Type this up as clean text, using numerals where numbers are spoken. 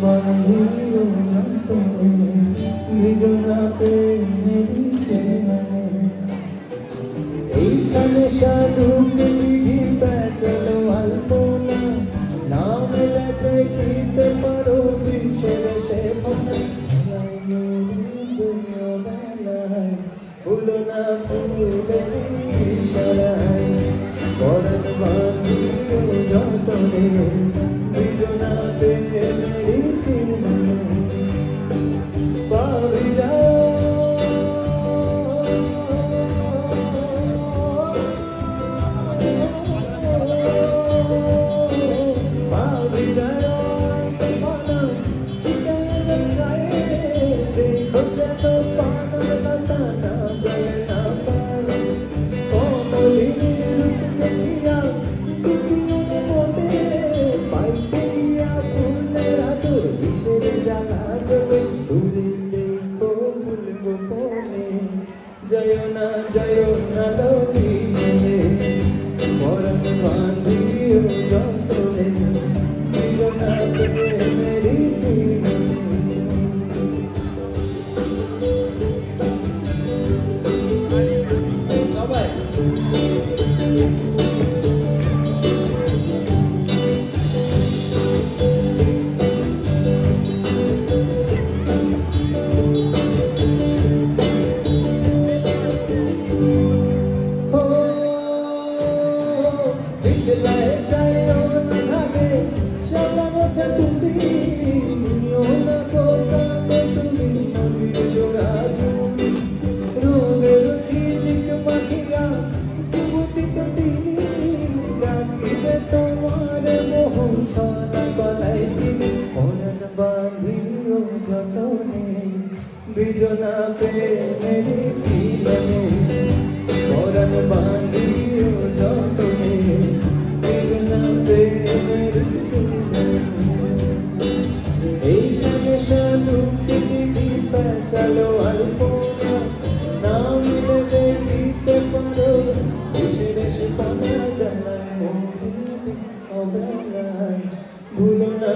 बांधियो जंतुने भिजना प्रेमेरी सीने এইখানে শালুক দিঘি পেঁচালো আলপনা না মেলে দেখিতে পারো বিশ্বের সে ফোনা ছড়াই মেরি দুনিয়া বেলায় ভুলো না ফুলের ইশারায় পরাণ বাঁধিও যতনে বিজনা প্রেমেরি সিনে পাবি যা जयो ना लोदीने पराण बांधियो जंतुने बिजना प्रेमेरी सीने पिछलाए जायो ना घाटे चलानो चतुरी नियो ना कोका में तुमी नदीर जोड़ा जुरी रोदे रुचिनिक पाखिया जुबुती तो टीनी डाकी बे तुम्हारे मोह छाना गलाई दिनी पराण बांधियो जतने बिजना प्रेमेरी सीने पराण बांधियो जतने এইখানে শালুক দিঘি পেঁচালো আলপনা না মিলে দেখিতে পারো দেশের সে পানা জ্বালায় মরিবে অবেলায় ভুলো না